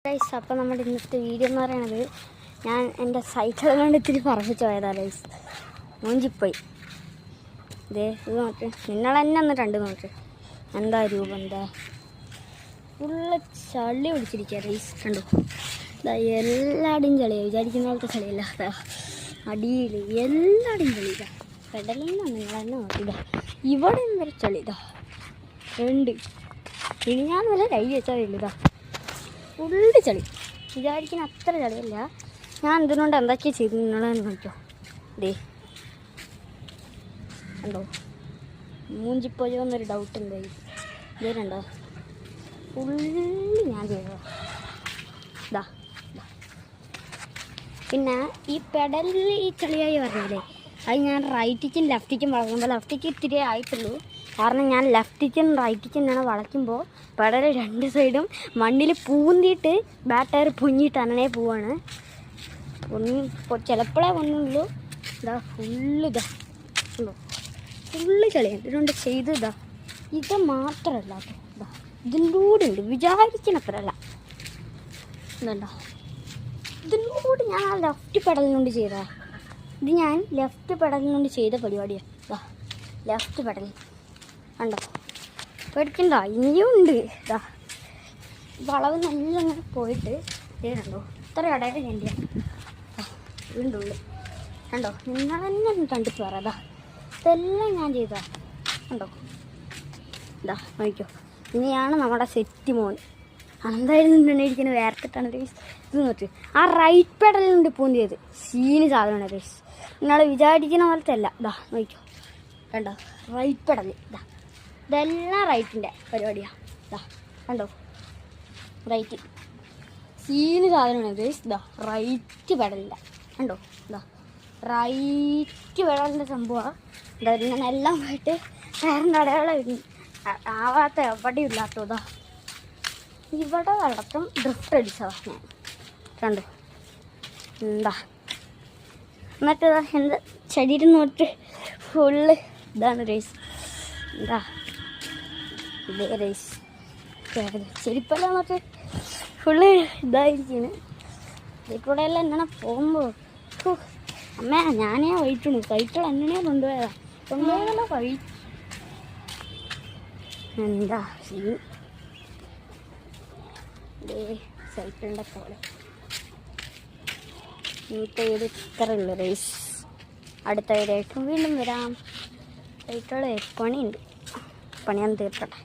Guys, അപ്പോൾ നമ്മുടെ ഇന്നത്തെ വീഡിയോ എന്ന് പറയുന്നത് ഞാൻ എൻ്റെ സൈക്കിൾ കൊണ്ട് ഇത്തിരി പറപ്പിച്ച് പോയതാണ് ഗൈസ്. മൂഞ്ചിപ്പോയി. ഇതേ ഇത് നോക്ക്, നിങ്ങൾ തന്നെ ഒന്ന് കണ്ടു നോക്ക്. എന്താ രൂപം, എന്താ ഫുള്ള് ചളി പിടിച്ചിരിക്കുക ഗൈസ്. കണ്ടു, ഇതാ എല്ലാവരുടെയും ചളിയാണ്, വിചാരിക്കുന്ന പോലത്തെ ചളിയല്ല. അതാ അടിയിൽ എല്ലാവരുടെയും ചളി. ഇതാ പെടലെല്ലാം നിങ്ങൾ തന്നെ നോക്കിയതാ, ഇവിടെയും വരെ ചളി. ഇതാ ഉണ്ട്, ഇനി ഞാൻ വല്ല കൈ വെച്ചാൽ ഇതാ ഫുള്ള് ചളി. വിചാരിക്കുന്ന അത്ര ചളിയല്ല. ഞാൻ ഇതിനോണ്ട് എന്തൊക്കെയാണ് ചെയ്തു നിങ്ങളെന്ന് നോക്കിയോ. ദേ കണ്ടോ, മൂഞ്ചിപ്പോയോ എന്നൊരു ഡൗട്ട് ഉണ്ട്. ഇതേണ്ടോ ഫുള്ള് ഞാൻ ചെയ്തോ. ഇതാ പിന്നെ ഈ പെടലിൽ ഈ ചളിയായി പറഞ്ഞില്ലേ, അത് ഞാൻ റൈറ്റിക്കും ലെഫ്റ്റിക്കും വളർത്തുമ്പോൾ ലെഫ്റ്റിക്ക് ഇത്തിരി ആയിട്ടുള്ളൂ. കാരണം ഞാൻ ലെഫ്റ്റിക്കും റൈറ്റിക്കും ഞാൻ വളയ്ക്കുമ്പോൾ പെടൽ രണ്ട് സൈഡും മണ്ണിൽ പൂന്തിയിട്ട് ബാറ്റർ പൊങ്ങിയിട്ട് അങ്ങനെ പോവാണ്. ചിലപ്പോഴേ പൊന്നുള്ളൂ. ഇതാ ഫുള്ള് ഇതാ ഫുള്ള് ചളിയാണ്. ഇതുകൊണ്ട് ചെയ്ത് ഇതാ ഇത് മാത്രമല്ല ഇതാ ഇതിലൂടെ ഉണ്ട്, വിചാരിക്കണത്രല്ല. ഇതല്ല, ഇതിലൂടെ ഞാൻ ആ ലെഫ്റ്റ് പെടലിനുകൊണ്ട് ചെയ്താ. ഇത് ഞാൻ ലെഫ്റ്റ് പെടലിനുകൊണ്ട് ചെയ്ത പരിപാടിയാണ്. ഇതാ ലെഫ്റ്റ് പെടൽ കണ്ടോ, പേടിക്കണ്ട, ഇനിയും ഉണ്ട്. ഇതാ വളവ് നല്ല അങ്ങനെ പോയിട്ട് കണ്ടോ, ഇത്ര ഇടയിൽ ഞണ്ടിയ വീണ്ടും ഉള്ളു. കണ്ടോ, നിങ്ങൾ തന്നെ കണ്ടിട്ട് പറയാം. അതാ ഇതെല്ലാം ഞാൻ ചെയ്താ കണ്ടോ. ഇതാ നോക്കിക്കോ, ഇനിയാണ് നമ്മുടെ സെറ്റ് മോൻ. എന്തായാലും നിന്നിരിക്കുന്നത് വേർത്തിട്ടാണ് ഗൈസ്. ഇത് നോക്ക്, ആ റൈറ്റ് പെടലുണ്ട് പൂന്തിയത് സീന് സാധനമാണ് ഗൈസ്. നിങ്ങൾ വിചാരിക്കുന്ന പോലത്തെ അല്ല. ഇതാ നോക്കിക്കോ, കണ്ടോ റൈറ്റ് പെടൽ. ഇതെല്ലാം റൈറ്റിൻ്റെ പരിപാടിയാണ്. ഇതാ കണ്ടോ, റൈറ്റ് സീന് സാധനമാണ് ഗൈസ്. ഇതാ റൈറ്റ് പെടലിൻ്റെ കണ്ടോ, ഇതാ റൈറ്റ് പെടലിൻ്റെ സംഭവമാണ്. എന്താ ഇങ്ങനെ എല്ലാം പോയിട്ട് വേറെ അടയാളം ആവാത്ത എവിടെയും ഇല്ലാത്തോ. ഇതാ ഇവിടെ വെള്ളത്തും ഡ്രിഫ്റ്റ് അടിച്ചതാണ് ഞാൻ കണ്ടു. എന്താ എന്നിട്ട് എന്താ ശരീരം നോട്ട് ഫുള്ള് ഇതാണ് റേസ്. എന്താ ഇതേ റേസ് ചെരിപ്പല്ല നോട്ട് ഫുള്ള് ഇതായിരിക്കുന്നു. ഇതിൽക്കൂടെ എല്ലാം എങ്ങനെ പോകുമ്പോൾ അമ്മ ഞാനേ വൈറ്റുള്ളൂ, കൈറ്റുള്ള എന്നെ കൊണ്ടുപോയതാ വൈ. എന്താ സൈക്കിളിൻ്റെ പോലെ ഇന്നത്തെ വീട് ഇത്രയുള്ളൂ റേസ്. അടുത്ത വീടായിട്ടും വീണ്ടും വരാം. സൈക്കിള് പണിയുണ്ട്, പണിയാൻ തീർക്കട്ടെ.